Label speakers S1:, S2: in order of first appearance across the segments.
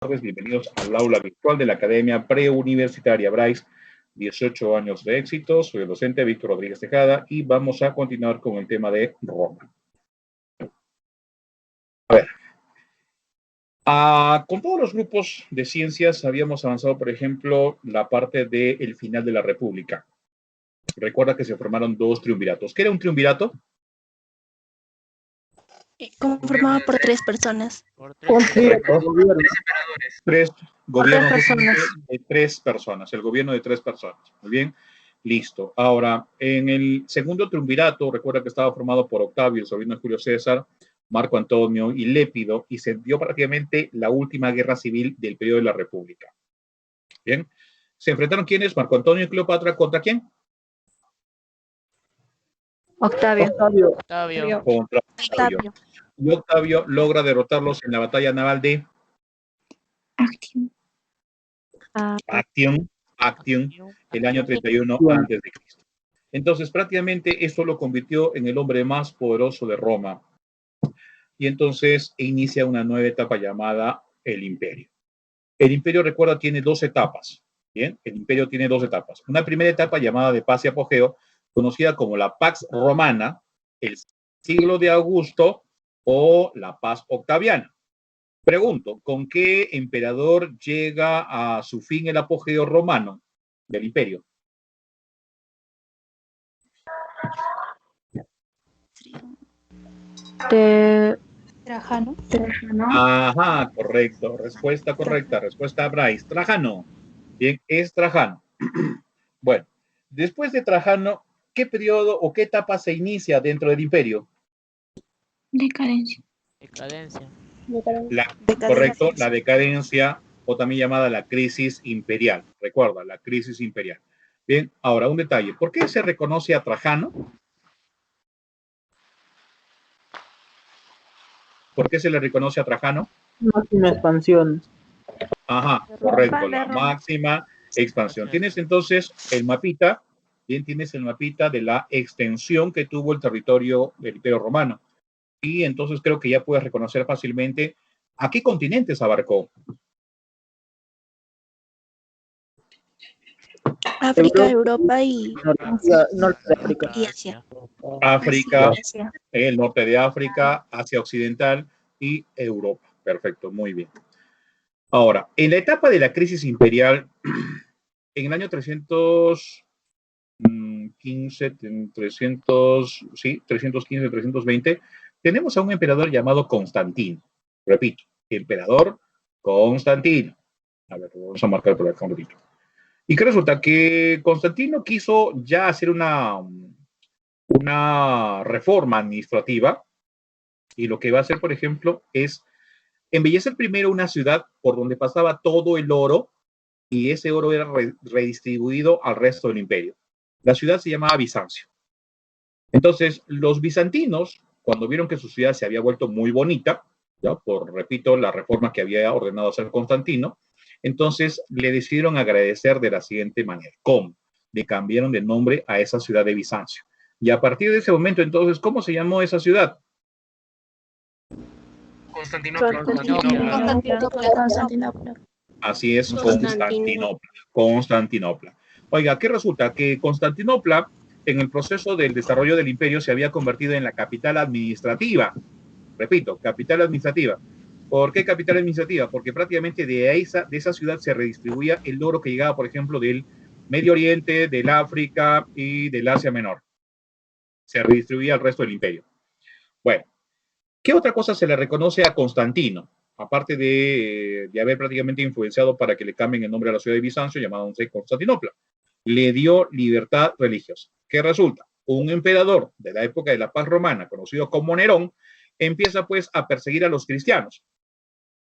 S1: Tardes, bienvenidos al aula virtual de la Academia Preuniversitaria Bryce. 18 años de éxito, soy el docente Víctor Rodríguez Tejada y vamos a continuar con el tema de Roma. A ver, con todos los grupos de ciencias habíamos avanzado, por ejemplo, la parte del final de la República. Recuerda que se formaron dos triunviratos. ¿Qué era un triunvirato?
S2: Conformado por tres personas.
S1: Tres gobiernos de tres personas, el gobierno de tres personas. Muy bien, listo. Ahora, en el segundo triunvirato, recuerda que estaba formado por Octavio, el sobrino de Julio César, Marco Antonio y Lépido, y se dio prácticamente la última guerra civil del periodo de la República. Bien, ¿se enfrentaron quiénes? Marco Antonio y Cleopatra, ¿contra quién?
S2: Octavio.
S1: Contra Octavio. Y Octavio logra derrotarlos en la batalla naval de Actium, el año 31 a.C. Entonces, prácticamente esto lo convirtió en el hombre más poderoso de Roma. Y entonces inicia una nueva etapa llamada el Imperio. El Imperio, recuerda, tiene dos etapas. Bien, el Imperio tiene dos etapas. Una primera etapa llamada de paz y apogeo, conocida como la Pax Romana, el siglo de Augusto o la Paz Octaviana. Pregunto, ¿con qué emperador llega a su fin el apogeo romano del imperio?
S2: Trajano.
S1: Ajá, correcto. Respuesta correcta. Respuesta Bryce. Trajano. Bien, es Trajano. Bueno, después de Trajano, ¿qué periodo o qué etapa se inicia dentro del imperio?
S2: Decadencia.
S1: Correcto, la decadencia o también llamada la crisis imperial. Recuerda, la crisis imperial. Bien, ahora un detalle. ¿Por qué se reconoce a Trajano? ¿Por qué se le reconoce a Trajano?
S3: Máxima expansión.
S1: Ajá, correcto, la máxima expansión. Tienes entonces el mapita, bien, tienes el mapita de la extensión que tuvo el territorio del Imperio Romano. Y entonces creo que ya puedes reconocer fácilmente a qué continentes abarcó.
S2: África, Europa y
S3: Norte de África.
S2: Y Asia.
S1: África, el norte de África, Asia Occidental y Europa. Perfecto, muy bien. Ahora, en la etapa de la crisis imperial, en el año 315, 320, tenemos a un emperador llamado Constantino. Repito, emperador Constantino. A ver, vamos a marcar por acá un ratito. Y que resulta que Constantino quiso ya hacer una reforma administrativa y lo que va a hacer, por ejemplo, es embellecer primero una ciudad por donde pasaba todo el oro y ese oro era redistribuido al resto del imperio. La ciudad se llamaba Bizancio. Entonces, los bizantinos, cuando vieron que su ciudad se había vuelto muy bonita, ¿ya? Por, repito, la reforma que había ordenado hacer Constantino, entonces le decidieron agradecer de la siguiente manera. ¿Cómo? Le cambiaron de nombre a esa ciudad de Bizancio. Y a partir de ese momento, entonces, ¿cómo se llamó esa ciudad?
S4: Constantinopla.
S1: Así es, Constantinopla. Oiga, ¿qué resulta? Que Constantinopla, en el proceso del desarrollo del imperio, se había convertido en la capital administrativa. Repito, capital administrativa. ¿Por qué capital administrativa? Porque prácticamente de esa ciudad se redistribuía el oro que llegaba, por ejemplo, del Medio Oriente, del África y del Asia Menor. Se redistribuía al resto del imperio. Bueno, ¿qué otra cosa se le reconoce a Constantino? Aparte de haber prácticamente influenciado para que le cambien el nombre a la ciudad de Bizancio, llamada Constantinopla. Le dio libertad religiosa. ¿Qué resulta? Un emperador de la época de la paz romana, conocido como Nerón, empieza pues a perseguir a los cristianos.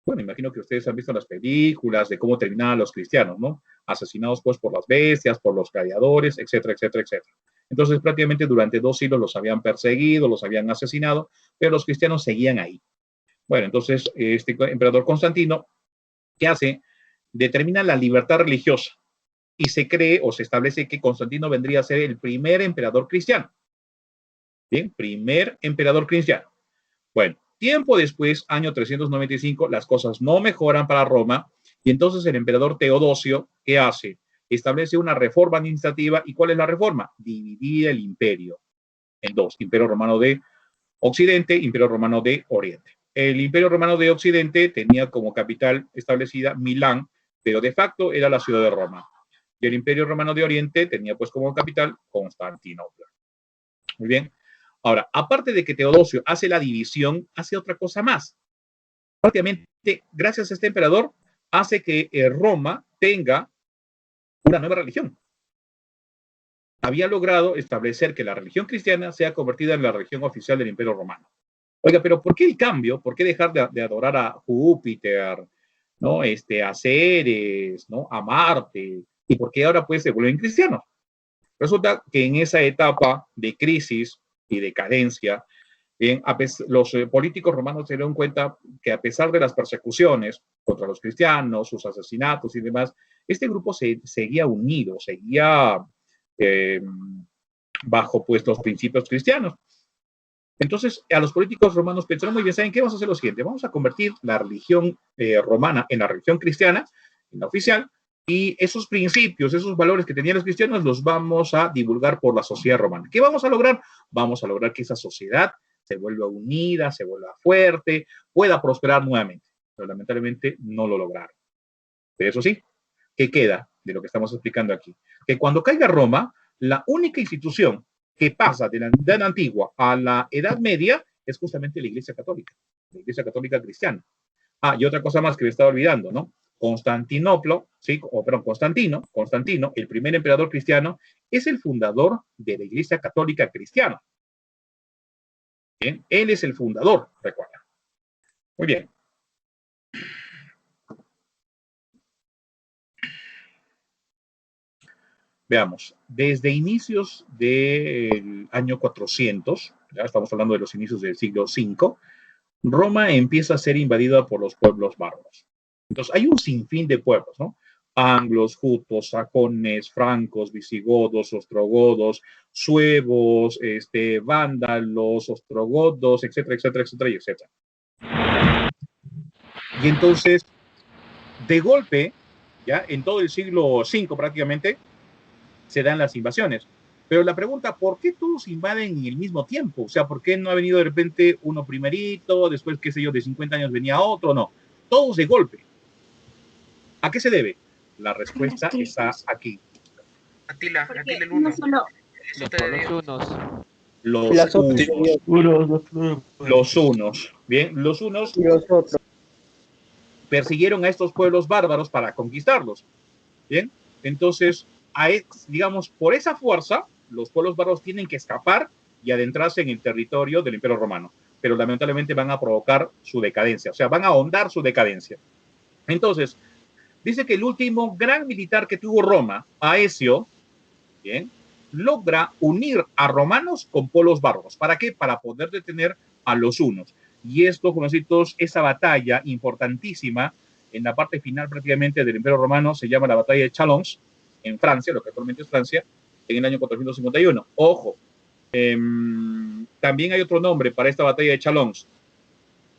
S1: Bueno, imagino que ustedes han visto las películas de cómo terminaban los cristianos, ¿no? Asesinados pues por las bestias, por los gladiadores, etcétera, etcétera, etcétera. Entonces prácticamente durante 2 siglos los habían perseguido, los habían asesinado, pero los cristianos seguían ahí. Bueno, entonces este emperador Constantino, ¿qué hace? Determina la libertad religiosa y se cree o se establece que Constantino vendría a ser el primer emperador cristiano. Bien, primer emperador cristiano. Bueno, Tiempo después, año 395, las cosas no mejoran para Roma y entonces el emperador Teodosio, ¿qué hace? Establece una reforma administrativa. ¿Y cuál es la reforma? Dividir el imperio en dos, Imperio Romano de Occidente, Imperio Romano de Oriente. El Imperio Romano de Occidente tenía como capital establecida Milán, pero de facto era la ciudad de Roma. Y el Imperio Romano de Oriente tenía pues como capital Constantinopla. Muy bien. Ahora, aparte de que Teodosio hace la división, hace otra cosa más. Prácticamente, gracias a este emperador, hace que Roma tenga una nueva religión. Había logrado establecer que la religión cristiana sea convertida en la religión oficial del Imperio Romano. Oiga, pero ¿por qué el cambio? ¿Por qué dejar de adorar a Júpiter, ¿no? A Ceres, ¿no? A Marte? ¿Y por qué ahora pues se vuelven cristianos? Resulta que en esa etapa de crisis y decadencia, los políticos romanos se dieron cuenta que a pesar de las persecuciones contra los cristianos, sus asesinatos y demás, este grupo seguía unido, seguía bajo pues los principios cristianos. Entonces, a los políticos romanos pensaron muy bien, ¿saben qué? Vamos a hacer lo siguiente, vamos a convertir la religión romana en la religión cristiana, en la oficial, y esos principios, esos valores que tenían los cristianos los vamos a divulgar por la sociedad romana. ¿Qué vamos a lograr? Vamos a lograr que esa sociedad se vuelva unida, se vuelva fuerte, pueda prosperar nuevamente. Pero lamentablemente no lo lograron. Pero eso sí, ¿qué queda de lo que estamos explicando aquí? Que cuando caiga Roma, la única institución que pasa de la Edad Antigua a la Edad Media es justamente la Iglesia Católica cristiana. Ah, y otra cosa más que me estaba olvidando, ¿no? Constantino, el primer emperador cristiano, es el fundador de la Iglesia Católica cristiana. Bien, él es el fundador, recuerda. Muy bien. Veamos, desde inicios del año 400, ya estamos hablando de los inicios del siglo V, Roma empieza a ser invadida por los pueblos bárbaros. Entonces, hay un sinfín de pueblos, ¿no? Anglos, jutos, sajones, francos, visigodos, ostrogodos, suevos, vándalos, ostrogodos, etcétera, etcétera, etcétera, etcétera. Y entonces, de golpe, ya en todo el siglo V prácticamente, se dan las invasiones. Pero la pregunta, ¿por qué todos invaden en el mismo tiempo? O sea, ¿por qué no ha venido de repente uno primerito, después, qué sé yo, de 50 años venía otro? No, todos de golpe. ¿A qué se debe? La respuesta está aquí.
S4: Atila el uno.
S1: Los unos. Bien, los unos persiguieron a estos pueblos bárbaros para conquistarlos. Bien, entonces, digamos, por esa fuerza, los pueblos bárbaros tienen que escapar y adentrarse en el territorio del Imperio Romano, pero lamentablemente van a provocar su decadencia, o sea, van a ahondar su decadencia. Entonces, dice que el último gran militar que tuvo Roma, Aecio, bien, logra unir a romanos con pueblos bárbaros. ¿Para qué? Para poder detener a los hunos. Y esto, jovencitos, esa batalla importantísima en la parte final prácticamente del Imperio Romano se llama la batalla de Chalons, en Francia, lo que actualmente es Francia, en el año 451. Ojo, también hay otro nombre para esta batalla de Chalons.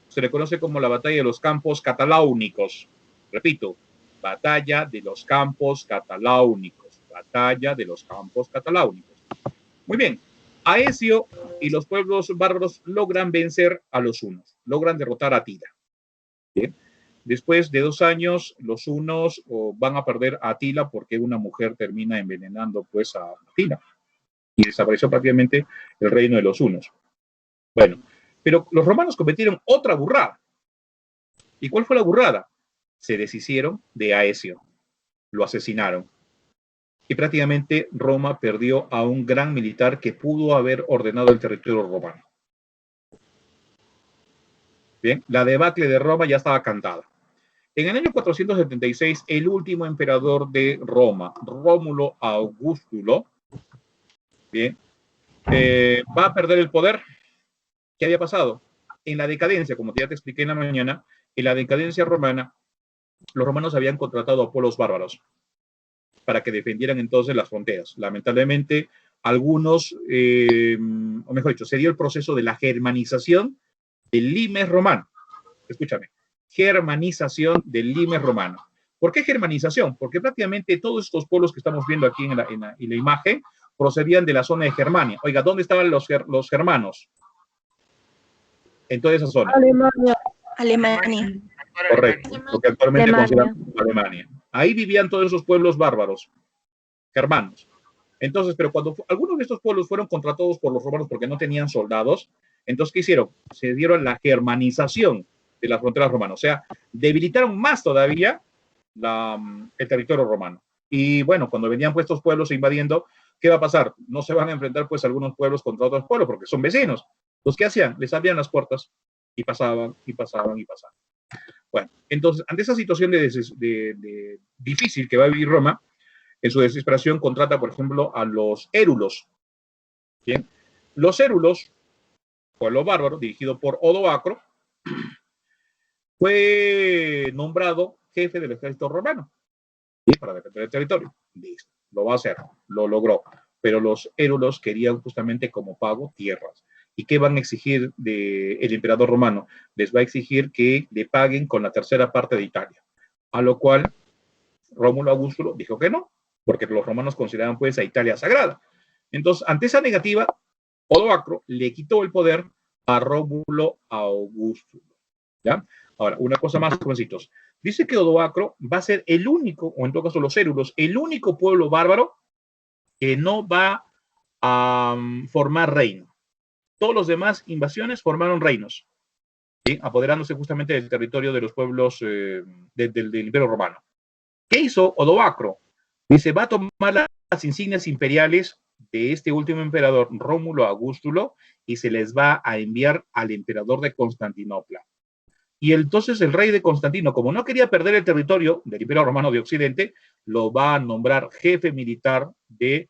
S1: Se le conoce como la batalla de los campos cataláunicos. Repito, batalla de los campos cataláunicos. Batalla de los campos cataláunicos. Muy bien, Aecio y los pueblos bárbaros logran vencer a los hunos, logran derrotar a Atila. Bien. Después de 2 años, los hunos van a perder a Atila porque una mujer termina envenenando pues a Atila y desapareció prácticamente el reino de los hunos. Bueno, pero los romanos cometieron otra burrada. ¿Y cuál fue la burrada? Se deshicieron de Aecio, lo asesinaron. Y prácticamente Roma perdió a un gran militar que pudo haber ordenado el territorio romano. Bien, la debacle de Roma ya estaba cantada. En el año 476, el último emperador de Roma, Rómulo Augustulo, bien, va a perder el poder. ¿Qué había pasado? En la decadencia, como ya te expliqué en la mañana, en la decadencia romana, los romanos habían contratado a pueblos bárbaros para que defendieran entonces las fronteras. Lamentablemente, algunos, o mejor dicho, se dio el proceso de la germanización del limes romano. Escúchame, germanización del limes romano. ¿Por qué germanización? Porque prácticamente todos estos pueblos que estamos viendo aquí en la imagen procedían de la zona de Germania. Oiga, ¿dónde estaban los germanos? En toda esa zona.
S3: Alemania.
S2: Alemania.
S1: Correcto, lo que actualmente
S2: Alemania.
S1: consideramos Alemania. Ahí vivían todos esos pueblos bárbaros, germanos. Entonces, pero cuando algunos de estos pueblos fueron contratados por los romanos porque no tenían soldados, entonces, ¿qué hicieron? Se dieron la germanización de las fronteras romanas, o sea, debilitaron más todavía el territorio romano. Y bueno, cuando venían pues estos pueblos invadiendo, ¿qué va a pasar? No se van a enfrentar pues algunos pueblos contra otros pueblos porque son vecinos. Los que hacían, les abrían las puertas y pasaban y pasaban y pasaban. Bueno, entonces, ante esa situación de difícil que va a vivir Roma, en su desesperación contrata, por ejemplo, a los érulos. ¿Bien? Los érulos, pueblo bárbaro, dirigido por Odoacro, fue nombrado jefe del ejército romano, ¿sí? Para defender el territorio. Listo, lo va a hacer, lo logró. Pero los érulos querían justamente como pago tierras. ¿Y qué van a exigir del emperador romano? Les va a exigir que le paguen con la tercera parte de Italia. A lo cual Rómulo Augusto dijo que no, porque los romanos consideraban pues a Italia sagrada. Entonces, ante esa negativa, Odoacro le quitó el poder a Rómulo Augusto. ¿Ya? Ahora, una cosa más, jovencitos. Dice que Odoacro va a ser el único, o en todo caso los érulos, el único pueblo bárbaro que no va a formar reino. Todos los demás invasiones formaron reinos, ¿sí? Apoderándose justamente del territorio de los pueblos del Imperio Romano. ¿Qué hizo Odoacro? Dice, va a tomar las insignias imperiales de este último emperador, Rómulo Augustulo, y se les va a enviar al emperador de Constantinopla. Y entonces el rey de Constantino, como no quería perder el territorio del Imperio Romano de Occidente, lo va a nombrar jefe militar de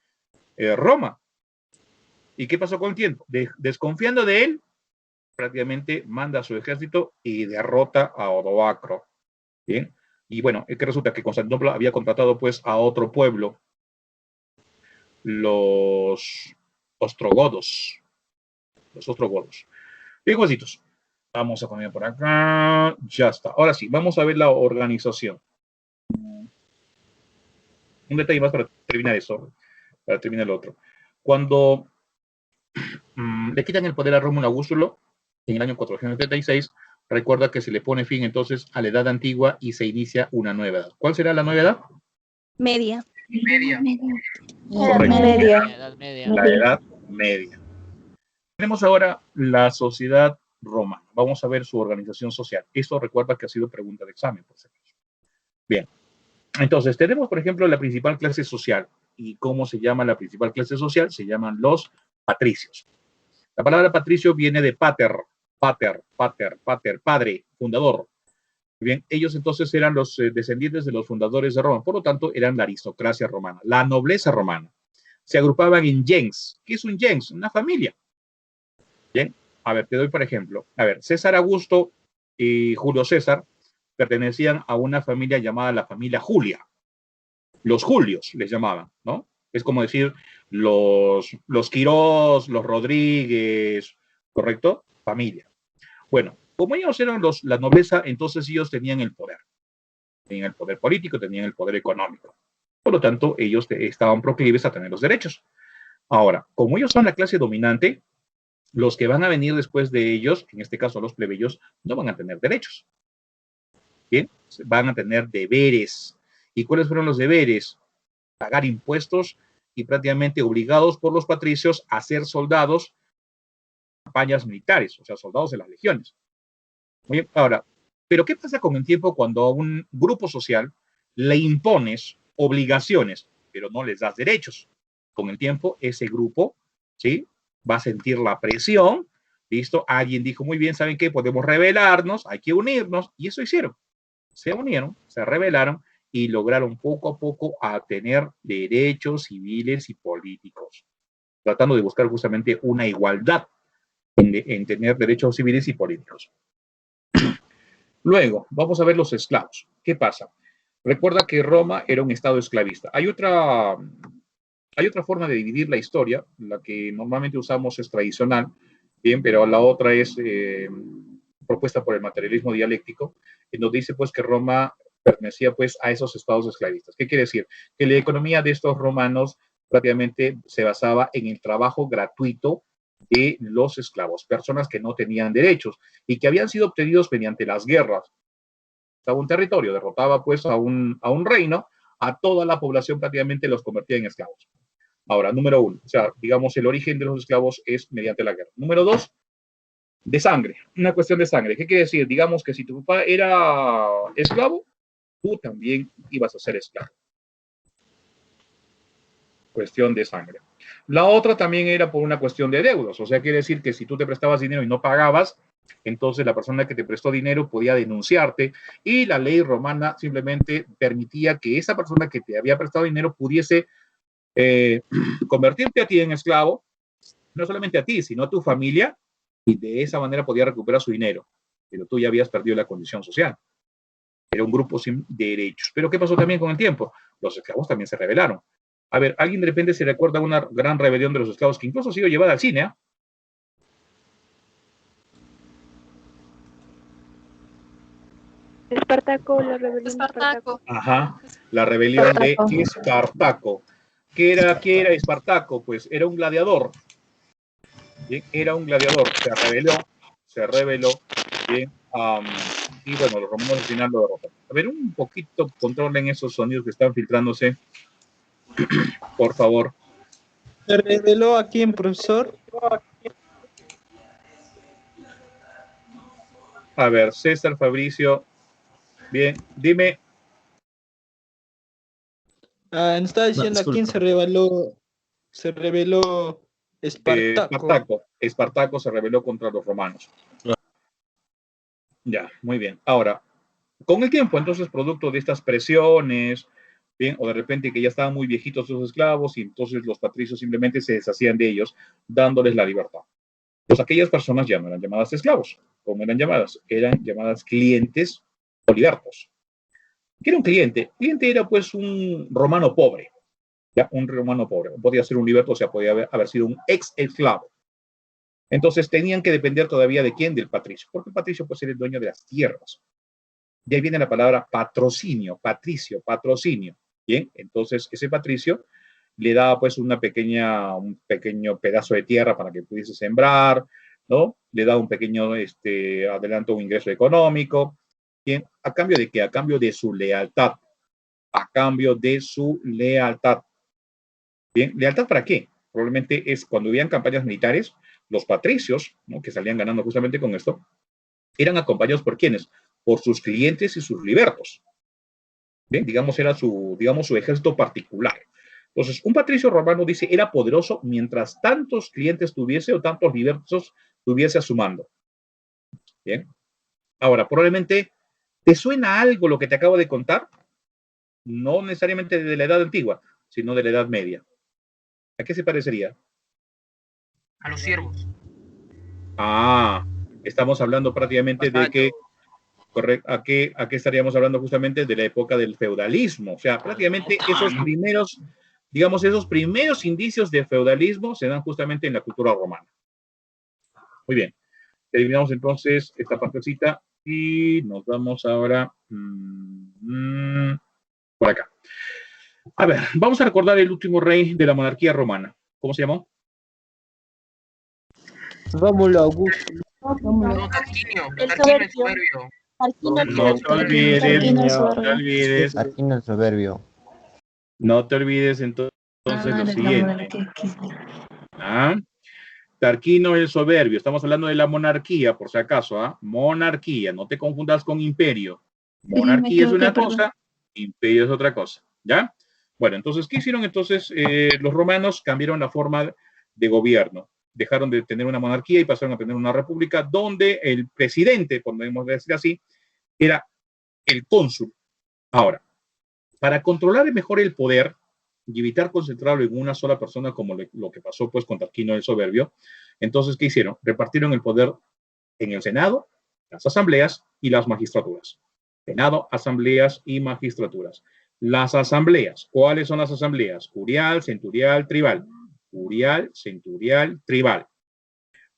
S1: Roma. ¿Y qué pasó con el tiempo? Desconfiando de él, prácticamente manda a su ejército y derrota a Odoacro. ¿Bien? Y bueno, es que resulta que Constantinopla había contratado pues a otro pueblo, los ostrogodos. Los ostrogodos. Bien, jueguitos. Vamos a poner por acá. Ya está. Ahora sí, vamos a ver la organización. Un detalle más para terminar eso, para terminar el otro. Cuando le quitan el poder a Rómulo Augustulo en el año 436, recuerda que se le pone fin entonces a la edad antigua y se inicia una nueva edad. ¿Cuál será la nueva edad?
S2: Media.
S4: Media.
S1: Correcto.
S2: Media.
S1: La edad media. Tenemos ahora la sociedad romana. Vamos a ver su organización social. Esto recuerda que ha sido pregunta de examen, por si acaso. Bien. Entonces, tenemos, por ejemplo, la principal clase social. ¿Y cómo se llama la principal clase social? Se llaman los patricios. La palabra patricio viene de pater, padre, fundador. Bien, ellos entonces eran los descendientes de los fundadores de Roma, por lo tanto eran la aristocracia romana, la nobleza romana. Se agrupaban en gens. ¿Qué es un gens? Una familia. Bien, a ver, te doy por ejemplo. A ver, César Augusto y Julio César pertenecían a una familia llamada la familia Julia. Los Julios les llamaban, ¿no? Es como decir los Quirós, los Rodríguez, ¿correcto? Familia. Bueno, como ellos eran la nobleza, entonces ellos tenían el poder. Tenían el poder político, tenían el poder económico. Por lo tanto, ellos estaban proclives a tener los derechos. Ahora, como ellos son la clase dominante, los que van a venir después de ellos, en este caso los plebeyos, no van a tener derechos. Bien, van a tener deberes. ¿Y cuáles fueron los deberes? Pagar impuestos y prácticamente obligados por los patricios a ser soldados en campañas militares, o sea, soldados de las legiones. Muy bien, ahora, pero ¿qué pasa con el tiempo cuando a un grupo social le impones obligaciones, pero no les das derechos? Con el tiempo, ese grupo, ¿sí? Va a sentir la presión, ¿listo? Alguien dijo, muy bien, ¿saben qué? Podemos rebelarnos, hay que unirnos, y eso hicieron. Se unieron, se rebelaron y lograron poco a poco a tener derechos civiles y políticos, tratando de buscar justamente una igualdad en tener derechos civiles y políticos. Luego, vamos a ver los esclavos. ¿Qué pasa? Recuerda que Roma era un estado esclavista. Hay otra forma de dividir la historia, la que normalmente usamos es tradicional, Bien, pero la otra es propuesta por el materialismo dialéctico, en donde dice pues que Roma pertenecía pues a esos estados esclavistas. ¿Qué quiere decir? Que la economía de estos romanos prácticamente se basaba en el trabajo gratuito de los esclavos, personas que no tenían derechos y que habían sido obtenidos mediante las guerras. Estaba un territorio, derrotaba pues a un reino, a toda la población prácticamente los convertía en esclavos. Ahora, número uno, o sea, digamos, el origen de los esclavos es mediante la guerra. Número dos, de sangre, una cuestión de sangre. ¿Qué quiere decir? Digamos que si tu papá era esclavo, tú también ibas a ser esclavo. Cuestión de sangre. La otra también era por una cuestión de deudos, o sea, quiere decir que si tú te prestabas dinero y no pagabas, entonces la persona que te prestó dinero podía denunciarte y la ley romana simplemente permitía que esa persona que te había prestado dinero pudiese convertirte a ti en esclavo, no solamente a ti, sino a tu familia, y de esa manera podía recuperar su dinero, pero tú ya habías perdido la condición social. Era un grupo sin derechos. Pero ¿qué pasó también con el tiempo? Los esclavos también se rebelaron. A ver, ¿alguien de repente se recuerda una gran rebelión de los esclavos que incluso ha sido llevada al cine?
S2: Espartaco, la rebelión de Espartaco.
S1: Ajá, la rebelión de Espartaco. ¿Qué era Espartaco? Pues era un gladiador. Bien, era un gladiador, se rebeló, bien, y bueno, los romanos al final lo derrotaron. A ver, un poquito controlen esos sonidos que están filtrándose, por favor.
S3: ¿Se reveló a quién, profesor?
S1: A ver, César, Fabricio, bien, dime.
S3: Nos está diciendo a quién se reveló Espartaco.
S1: Espartaco se rebeló contra los romanos. Ya, muy bien. Ahora, con el tiempo, entonces, producto de estas presiones, bien, o de repente que ya estaban muy viejitos los esclavos y entonces los patricios simplemente se deshacían de ellos, dándoles la libertad. Pues aquellas personas ya no eran llamadas esclavos. ¿Cómo eran llamadas? Eran llamadas clientes o libertos. ¿Qué era un cliente? Cliente era pues un romano pobre. Ya, un romano pobre. Podía ser un liberto, o sea, podía haber sido un ex esclavo. Entonces tenían que depender todavía de quién, del patricio, porque el patricio pues era el dueño de las tierras. De ahí viene la palabra patrocinio, patricio, patrocinio. Bien, entonces ese patricio le daba pues un pequeño pedazo de tierra para que pudiese sembrar, ¿no? Le daba un pequeño adelanto, un ingreso económico. Bien, ¿a cambio de qué? A cambio de su lealtad. A cambio de su lealtad. Bien, ¿lealtad para qué? Probablemente es cuando habían campañas militares, los patricios, ¿no?, que salían ganando justamente con esto, eran acompañados por ¿quiénes? Por sus clientes y sus libertos. Bien, digamos, era su ejército particular. Entonces, un patricio romano dice, era poderoso mientras tantos clientes tuviese o tantos libertos tuviese a su mando. Bien. Ahora, probablemente, ¿te suena algo lo que te acabo de contar? No necesariamente de la edad antigua, sino de la edad media. ¿A qué se parecería?
S4: A los siervos.
S1: Ah, estamos hablando prácticamente de que, correcto, ¿a qué estaríamos hablando justamente? De la época del feudalismo. O sea, prácticamente esos primeros, digamos, esos primeros indicios de feudalismo se dan justamente en la cultura romana. Muy bien. Terminamos entonces esta partecita y nos vamos ahora por acá. A ver, vamos a recordar el último rey de la monarquía romana. ¿Cómo se llamó?
S3: Rómulo Augusto.
S4: No, Tarquinio.
S2: El
S4: Tarquinio el
S2: soberbio.
S4: soberbio.
S1: No te olvides, no te olvides.
S5: Tarquinio el soberbio.
S1: No te olvides entonces lo siguiente. ¿Ah? Tarquino el soberbio. Estamos hablando de la monarquía, por si acaso, ¿ah? Monarquía, no te confundas con imperio. Monarquía es una cosa, imperio es otra cosa, ¿ya? Bueno, entonces, ¿qué hicieron entonces? Los romanos cambiaron la forma de gobierno. Dejaron de tener una monarquía y pasaron a tener una república donde el presidente, podemos decir así, era el cónsul. Ahora, para controlar mejor el poder y evitar concentrarlo en una sola persona como lo que pasó pues con Tarquino el soberbio, entonces, ¿qué hicieron? Repartieron el poder en el Senado, las asambleas y las magistraturas. Senado, asambleas y magistraturas. Las asambleas, ¿cuáles son las asambleas? Curial, centurial, tribal. Curial, centurial, tribal.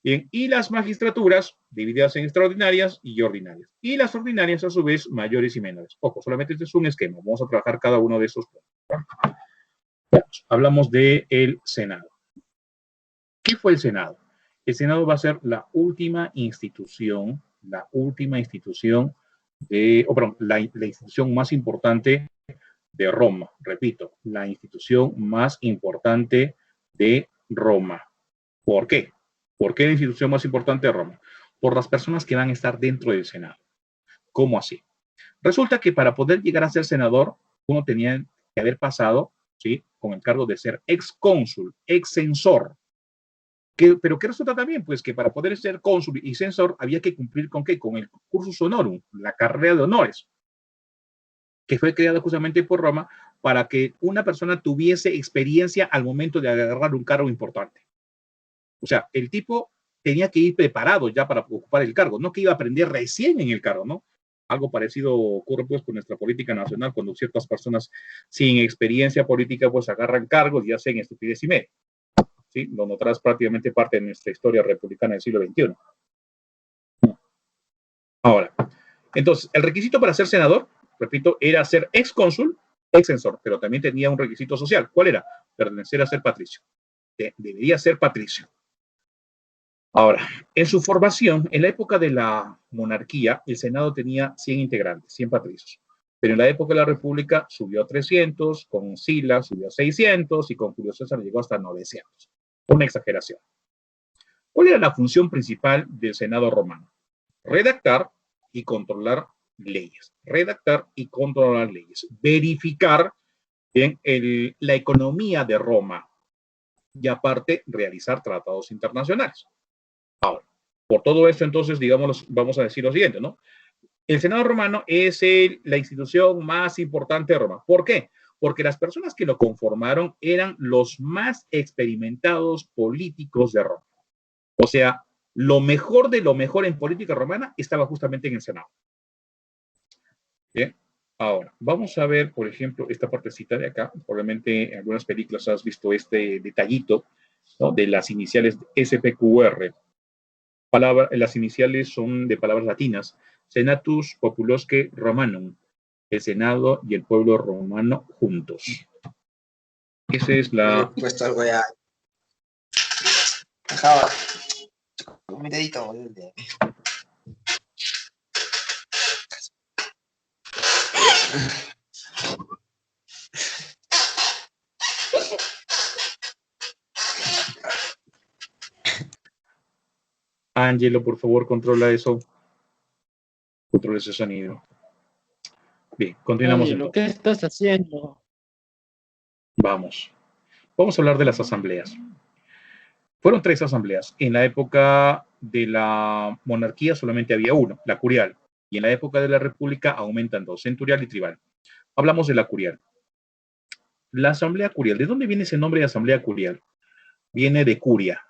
S1: Bien, y las magistraturas divididas en extraordinarias y ordinarias. Y las ordinarias, a su vez, mayores y menores. Ojo, solamente este es un esquema. Vamos a trabajar cada uno de estos puntos. Hablamos del Senado. ¿Qué fue el Senado? El Senado va a ser la última institución la institución más importante de Roma. Repito, la institución más importante de Roma. ¿Por qué? ¿Por qué la institución más importante de Roma? Por las personas que van a estar dentro del Senado. ¿Cómo así? Resulta que para poder llegar a ser senador, uno tenía que haber pasado, ¿sí?, con el cargo de ser excónsul, excensor. ¿Pero qué resulta también? Pues que para poder ser cónsul y censor había que cumplir con ¿qué? Con el cursus honorum, la carrera de honores, que fue creada justamente por Roma para que una persona tuviese experiencia al momento de agarrar un cargo importante. O sea, el tipo tenía que ir preparado ya para ocupar el cargo, no que iba a aprender recién en el cargo, ¿no? Algo parecido ocurre pues con nuestra política nacional, cuando ciertas personas sin experiencia política pues agarran cargos y hacen estupidez y media. ¿Sí? Lo notarás prácticamente parte de nuestra historia republicana del siglo XXI. Ahora, entonces, el requisito para ser senador, repito, era ser excónsul, excensor, pero también tenía un requisito social. ¿Cuál era? Pertenecer a ser patricio. Debería ser patricio. Ahora, en su formación, en la época de la monarquía, el Senado tenía 100 integrantes, 100 patricios. Pero en la época de la República subió a 300, con Sila subió a 600 y con Julio César llegó hasta 900. Una exageración. ¿Cuál era la función principal del Senado romano? Redactar y controlar leyes. Redactar y controlar leyes. Verificar bien la economía de Roma y aparte realizar tratados internacionales. Ahora, por todo esto entonces, digamos, vamos a decir lo siguiente, ¿no? El Senado romano es la institución más importante de Roma. ¿Por qué? Porque las personas que lo conformaron eran los más experimentados políticos de Roma. O sea, lo mejor de lo mejor en política romana estaba justamente en el Senado. Bien, ahora, vamos a ver, por ejemplo, esta partecita de acá. Probablemente en algunas películas has visto este detallito, ¿no?, de las iniciales SPQR. Las iniciales son de palabras latinas. Senatus Populosque Romanum. El Senado y el pueblo romano juntos. Esa es la...
S5: Puesto algo ya. Dejaba un dedito.
S1: Ángelo, por favor, controla eso. Controla ese sonido. Bien, continuamos.
S3: Ángelo, ¿qué estás haciendo?
S1: Vamos a hablar de las asambleas. Fueron 3 asambleas. En la época de la monarquía solamente había una, la curial. Y en la época de la república aumentan 2, centurial y tribal. Hablamos de la curial. La asamblea curial. ¿De dónde viene ese nombre de asamblea curial? Viene de curia.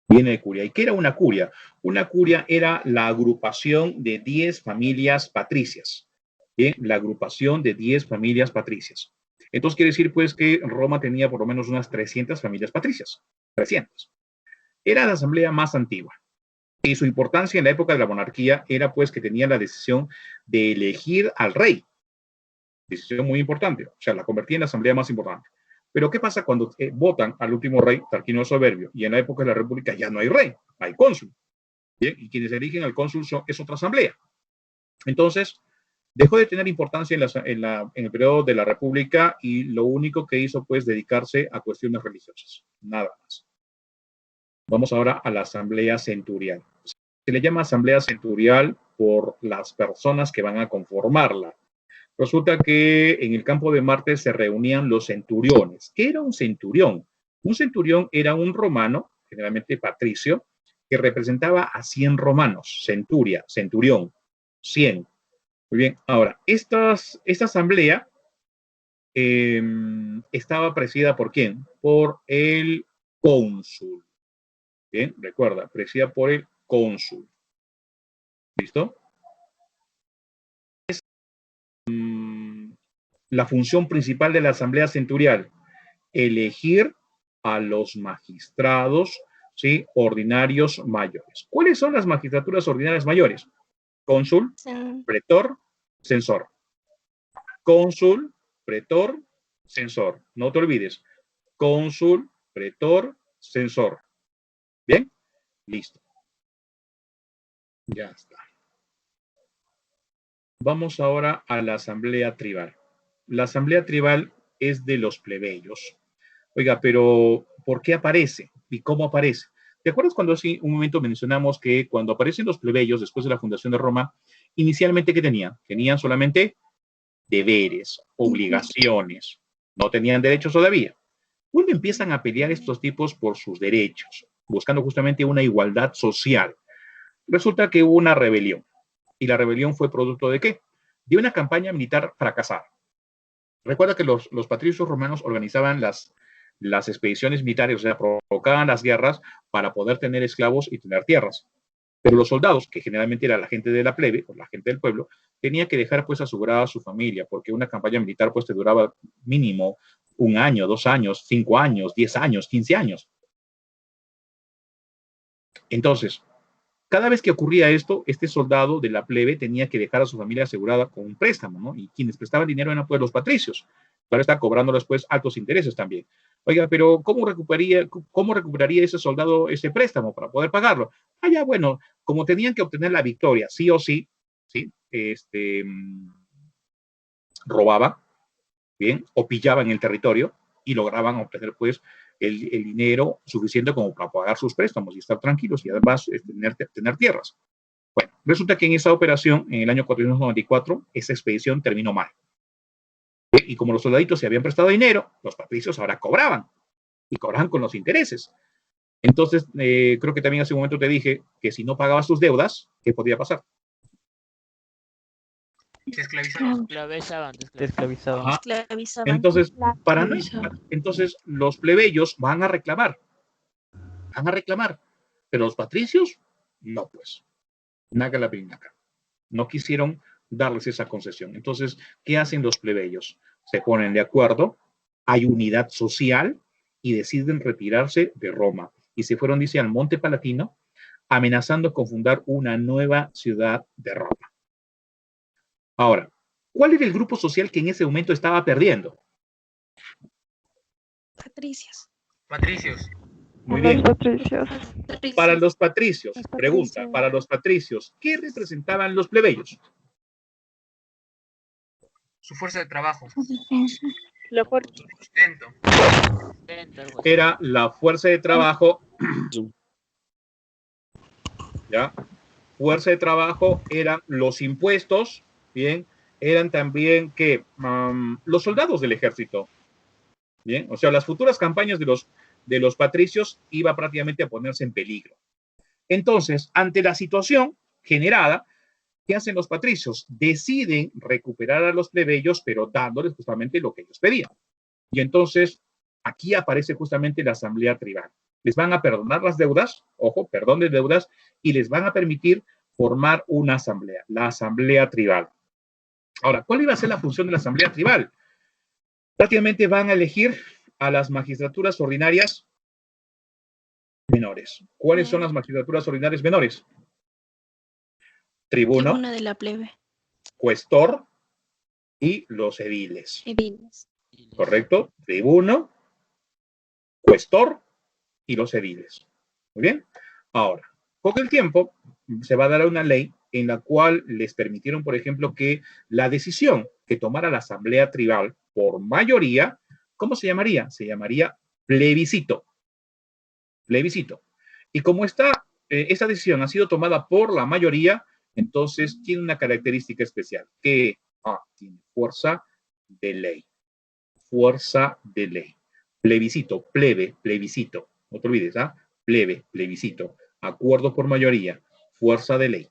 S1: ¿Y qué era una curia? Una curia era la agrupación de 10 familias patricias. Bien, la agrupación de 10 familias patricias. Entonces quiere decir pues que Roma tenía por lo menos unas 300 familias patricias. 300. Era la asamblea más antigua. Y su importancia en la época de la monarquía era pues que tenía la decisión de elegir al rey. Decisión muy importante. O sea, la convertía en la asamblea más importante. Pero ¿qué pasa cuando votan al último rey, Tarquinio el Soberbio? Y en la época de la república ya no hay rey, hay cónsul. ¿Bien? Y quienes eligen al cónsul es otra asamblea. Entonces, dejó de tener importancia en el periodo de la república y lo único que hizo pues dedicarse a cuestiones religiosas. Nada más. Vamos ahora a la asamblea centurial. Se le llama asamblea centurial por las personas que van a conformarla. Resulta que en el campo de Marte se reunían los centuriones. ¿Qué era un centurión? Un centurión era un romano, generalmente patricio, que representaba a 100 romanos. Centuria, centurión, 100. Muy bien, ahora, esta asamblea estaba presidida por ¿quién? Por el cónsul. Bien, recuerda, presidida por el cónsul. ¿Listo? La función principal de la asamblea centurial, elegir a los magistrados ¿sí? Ordinarios mayores. ¿Cuáles son las magistraturas ordinarias mayores? Cónsul, pretor, censor. Cónsul, pretor, censor. No te olvides. Cónsul, pretor, censor. ¿Bien? Listo. Ya está. Vamos ahora a la asamblea tribal. La asamblea tribal es de los plebeyos. Oiga, pero ¿por qué aparece? ¿Y cómo aparece? ¿Te acuerdas cuando hace un momento mencionamos que cuando aparecen los plebeyos después de la fundación de Roma, inicialmente ¿qué tenían? Tenían solamente deberes, obligaciones. No tenían derechos todavía. ¿Cuándo empiezan a pelear estos tipos por sus derechos? Buscando justamente una igualdad social. Resulta que hubo una rebelión. ¿Y la rebelión fue producto de qué? De una campaña militar fracasada. Recuerda que los patricios romanos organizaban las expediciones militares, o sea, provocaban las guerras para poder tener esclavos y tener tierras. Pero los soldados, que generalmente era la gente de la plebe, o la gente del pueblo, tenía que dejar pues asegurada a su familia, porque una campaña militar pues te duraba mínimo 1 año, 2 años, 5 años, 10 años, 15 años. Entonces, cada vez que ocurría esto, este soldado de la plebe tenía que dejar a su familia asegurada con un préstamo, ¿no? Y quienes prestaban dinero eran pues los patricios. Ahora está cobrando después altos intereses también. Oiga, pero ¿cómo recuperaría ese soldado ese préstamo para poder pagarlo? Ah, ya, bueno, como tenían que obtener la victoria, sí o sí, ¿sí? Robaba, ¿bien? O pillaban el territorio y lograban obtener pues el dinero suficiente como para pagar sus préstamos y estar tranquilos y además tener tierras. Bueno, resulta que en esa operación, en el año 494, esa expedición terminó mal. Y como los soldaditos se habían prestado dinero, los patricios ahora cobraban y cobraban con los intereses. Entonces, creo que también hace un momento te dije que si no pagabas tus deudas, ¿qué podía pasar?
S4: Se esclavizaban.
S3: Te esclavizaban.
S1: Ajá. Entonces, entonces, los plebeyos van a reclamar. Pero los patricios, no, pues. Naga la pinaca. No quisieron darles esa concesión. Entonces, ¿qué hacen los plebeyos? Se ponen de acuerdo, hay unidad social y deciden retirarse de Roma. Y se fueron, dice, al Monte Palatino, amenazando con fundar una nueva ciudad de Roma. Ahora, ¿cuál era el grupo social que en ese momento estaba perdiendo?
S2: Patricios.
S4: Patricios.
S1: Muy bien.
S2: Patricios.
S1: Para los patricios, pregunta, para los patricios, ¿qué representaban los plebeyos?
S4: Su fuerza de trabajo.
S2: La fuerza.
S4: Su sustento.
S1: Era la fuerza de trabajo. ¿Ya? Fuerza de trabajo eran los impuestos, bien, eran también que los soldados del ejército, bien, o sea, las futuras campañas de los patricios iba prácticamente a ponerse en peligro. Entonces, ante la situación generada, ¿qué hacen los patricios? Deciden recuperar a los plebeyos, pero dándoles justamente lo que ellos pedían. Y entonces, aquí aparece justamente la asamblea tribal. Les van a perdonar las deudas, ojo, perdón de deudas, y les van a permitir formar una asamblea, la asamblea tribal. Ahora, ¿cuál iba a ser la función de la asamblea tribal? Prácticamente van a elegir a las magistraturas ordinarias menores. ¿Cuáles son las magistraturas ordinarias menores? Tribuno,
S2: Tribuna de la plebe.
S1: cuestor y los ediles.
S2: Ediles.
S1: ¿Correcto? Tribuno, cuestor y los ediles. Muy bien. Ahora, con el tiempo se va a dar una ley en la cual les permitieron, por ejemplo, que la decisión que tomara la asamblea tribal por mayoría, ¿cómo se llamaría? Se llamaría plebiscito. Plebiscito. Y como esa decisión ha sido tomada por la mayoría, entonces tiene una característica especial, que tiene fuerza de ley. Fuerza de ley. Plebiscito, plebe, plebiscito. No te olvides, plebe, plebiscito. Acuerdo por mayoría. Fuerza de ley.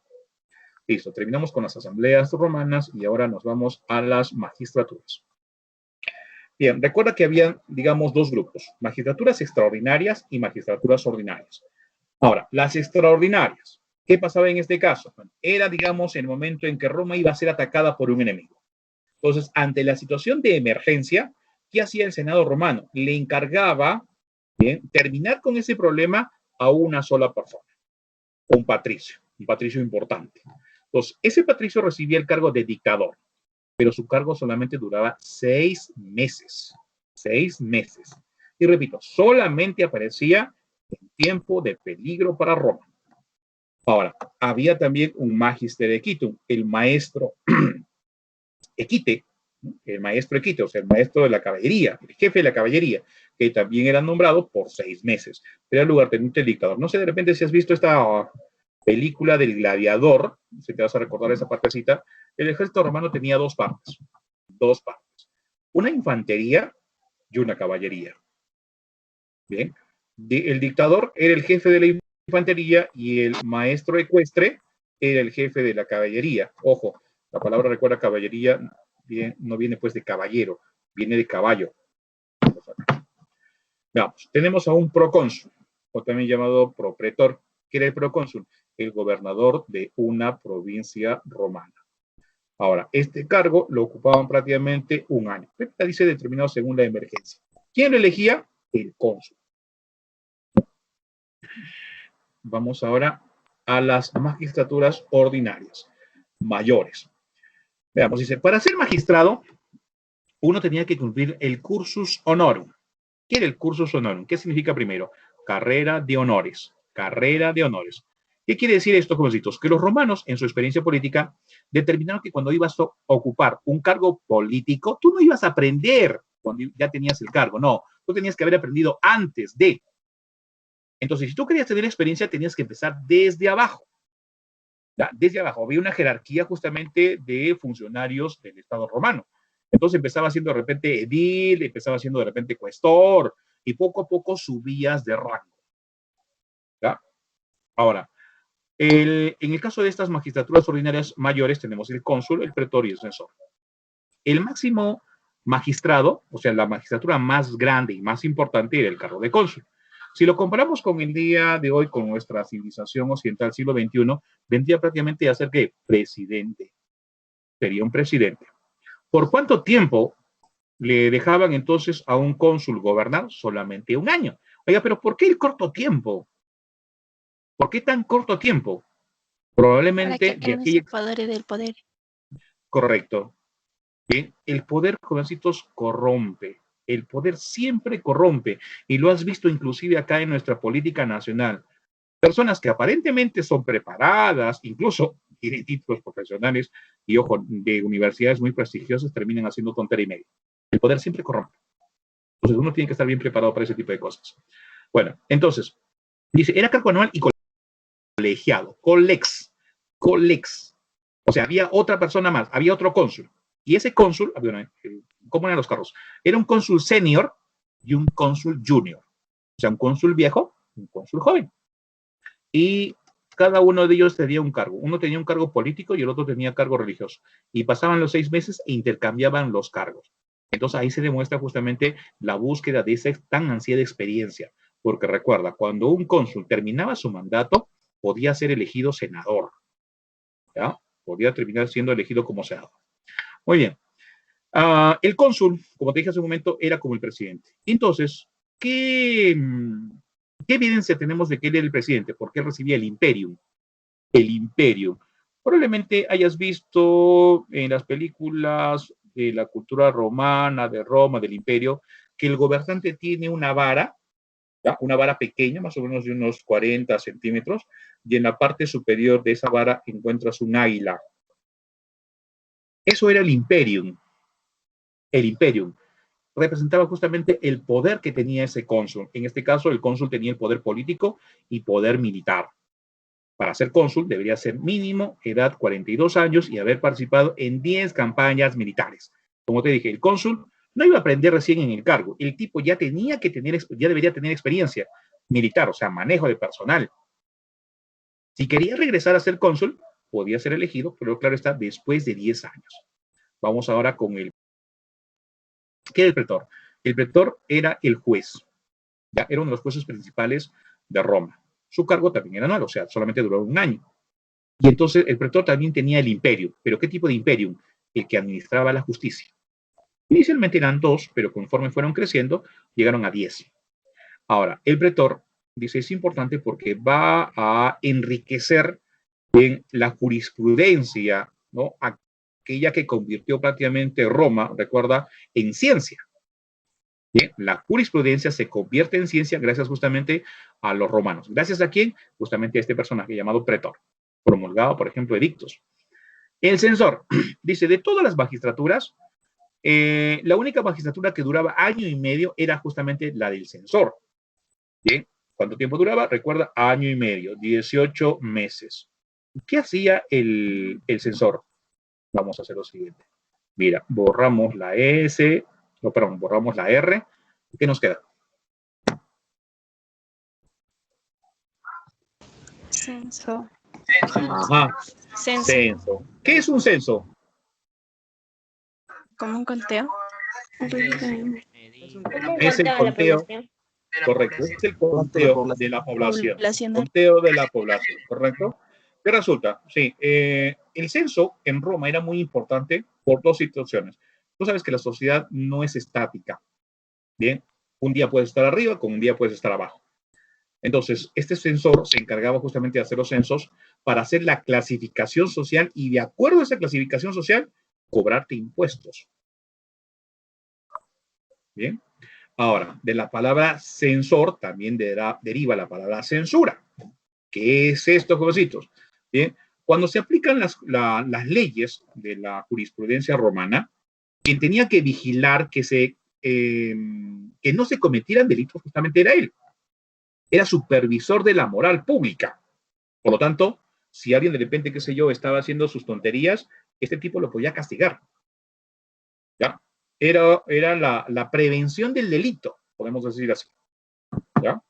S1: Listo, terminamos con las asambleas romanas y ahora nos vamos a las magistraturas. Bien, recuerda que había, digamos, dos grupos, magistraturas extraordinarias y magistraturas ordinarias. Ahora, las extraordinarias, ¿qué pasaba en este caso? Era, digamos, el momento en que Roma iba a ser atacada por un enemigo. Entonces, ante la situación de emergencia, ¿qué hacía el Senado romano? Le encargaba, bien, terminar con ese problema a una sola persona, un patricio importante. Entonces, ese patricio recibía el cargo de dictador, pero su cargo solamente duraba 6 meses. 6 meses. Y repito, solamente aparecía en tiempo de peligro para Roma. Ahora, había también un magister equitum, el maestro equite, el maestro equite, o sea, el maestro de la caballería, el jefe de la caballería, que también era nombrado por 6 meses. Era el lugarteniente del dictador. No sé de repente si has visto esta película del gladiador, si te vas a recordar esa partecita. El ejército romano tenía dos partes, una infantería y una caballería. Bien, el dictador era el jefe de la infantería y el maestro ecuestre era el jefe de la caballería. Ojo, la palabra, recuerda, caballería no viene pues de caballero, viene de caballo. Veamos, tenemos a un procónsul, o también llamado propretor. ¿Qué era el procónsul? El gobernador de una provincia romana. Ahora, este cargo lo ocupaban prácticamente un año. Dice determinado según la emergencia. ¿Quién lo elegía? El cónsul. Vamos ahora a las magistraturas ordinarias, mayores. Veamos, dice, para ser magistrado, uno tenía que cumplir el cursus honorum. ¿Qué era el cursus honorum? ¿Qué significa primero? Carrera de honores. Carrera de honores. ¿Qué quiere decir esto, jovencitos? Que los romanos, en su experiencia política, determinaron que cuando ibas a ocupar un cargo político, tú no ibas a aprender cuando ya tenías el cargo, no. Tú tenías que haber aprendido antes de. Entonces, si tú querías tener experiencia, tenías que empezar desde abajo. ¿Ya? Desde abajo. Había una jerarquía justamente de funcionarios del Estado romano. Entonces empezaba siendo de repente edil, empezaba siendo de repente cuestor, y poco a poco subías de rango. ¿Ya? Ahora, en el caso de estas magistraturas ordinarias mayores, tenemos el cónsul, el pretor y el censor. El máximo magistrado, o sea, la magistratura más grande y más importante era el cargo de cónsul. Si lo comparamos con el día de hoy, con nuestra civilización occidental siglo XXI, vendría prácticamente a ser ¿qué? Presidente. Sería un presidente. ¿Por cuánto tiempo le dejaban entonces a un cónsul gobernar? Solamente un año. Oiga, pero ¿por qué el corto tiempo? ¿Por qué tan corto tiempo? Probablemente
S2: de aquí. El poder del poder.
S1: Correcto. Bien, el poder, jovencitos, corrompe. El poder siempre corrompe. Y lo has visto inclusive acá en nuestra política nacional. Personas que aparentemente son preparadas, incluso tienen títulos profesionales y, ojo, de universidades muy prestigiosas, terminan haciendo tontería y media. El poder siempre corrompe. Entonces uno tiene que estar bien preparado para ese tipo de cosas. Bueno, entonces, dice, era cargo anual y colegiado, colex. O sea, había otra persona más, había otro cónsul. Y ese cónsul, ¿cómo eran los cargos? Era un cónsul senior y un cónsul junior. O sea, un cónsul viejo, un cónsul joven. Y cada uno de ellos tenía un cargo. Uno tenía un cargo político y el otro tenía cargo religioso. Y pasaban los 6 meses e intercambiaban los cargos. Entonces ahí se demuestra justamente la búsqueda de esa tan ansiada experiencia. Porque recuerda, cuando un cónsul terminaba su mandato, podía ser elegido senador. ¿Ya? Podía terminar siendo elegido como senador. Muy bien. El cónsul, como te dije hace un momento, era como el presidente. Entonces, ¿qué evidencia tenemos de que él era el presidente? Porque él recibía el imperium. El imperium. Probablemente hayas visto en las películas de la cultura romana, de Roma, del imperio, que el gobernante tiene una vara, ¿ya? Una vara pequeña, más o menos de unos 40 centímetros, y en la parte superior de esa vara encuentras un águila. Eso era el imperium. El imperium representaba justamente el poder que tenía ese cónsul. En este caso, el cónsul tenía el poder político y poder militar. Para ser cónsul debería ser mínimo edad 42 años y haber participado en 10 campañas militares. Como te dije, el cónsul no iba a aprender recién en el cargo. El tipo ya debería tener experiencia militar, o sea, manejo de personal. Si quería regresar a ser cónsul, podía ser elegido, pero claro está, después de 10 años. Vamos ahora con el... ¿Qué era el pretor? El pretor era el juez. Ya era uno de los jueces principales de Roma. Su cargo también era anual, o sea, solamente duró un año. Y entonces el pretor también tenía el imperio. ¿Pero qué tipo de imperium? El que administraba la justicia. Inicialmente eran 2, pero conforme fueron creciendo, llegaron a 10. Ahora, el pretor dice, es importante porque va a enriquecer en la jurisprudencia, ¿no? Aquella que convirtió prácticamente Roma, recuerda, en ciencia. Bien, la jurisprudencia se convierte en ciencia gracias justamente a los romanos. ¿Gracias a quién? Justamente a este personaje llamado pretor, promulgado, por ejemplo, edictos. El censor, dice, de todas las magistraturas, la única magistratura que duraba año y medio era justamente la del censor. Bien, ¿cuánto tiempo duraba? Recuerda, año y medio, 18 meses. ¿Qué hacía el censor? Vamos a hacer lo siguiente. Mira, borramos la S, no, perdón, borramos la R. ¿Qué nos queda?
S2: Censo.
S1: Ajá,
S2: Censo.
S1: censo. ¿Qué es un censo?
S2: ¿Como un conteo?
S1: Es el conteo, correcto, es el conteo de la población. Conteo de la población, ¿correcto? ¿Qué resulta? Sí, el censo en Roma era muy importante por dos situaciones. Tú sabes que la sociedad no es estática. Bien, un día puedes estar arriba, con un día puedes estar abajo. Entonces, este censor se encargaba justamente de hacer los censos para hacer la clasificación social y de acuerdo a esa clasificación social, cobrarte impuestos. Bien. Ahora, de la palabra censor también deriva la palabra censura. ¿Qué es esto, jovencitos? Bien, cuando se aplican las leyes de la jurisprudencia romana, quien tenía que vigilar que no se cometieran delitos justamente era él. Era supervisor de la moral pública. Por lo tanto, si alguien de repente, qué sé yo, estaba haciendo sus tonterías, este tipo lo podía castigar. ¿Ya? Era la prevención del delito, podemos decir así. ¿Ya?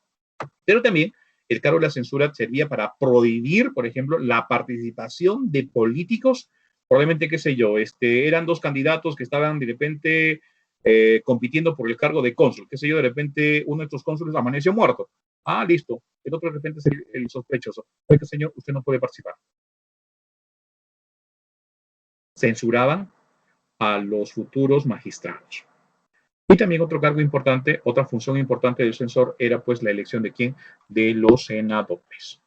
S1: Pero también el cargo de la censura servía para prohibir, por ejemplo, la participación de políticos, probablemente, qué sé yo, eran dos candidatos que estaban de repente compitiendo por el cargo de cónsul, qué sé yo, de repente uno de estos cónsules amaneció muerto. Ah, listo. El otro de repente es el sospechoso. Oiga, señor, usted no puede participar. Censuraban a los futuros magistrados. Y también otro cargo importante, otra función importante del censor era pues la elección de quién, de los senadores.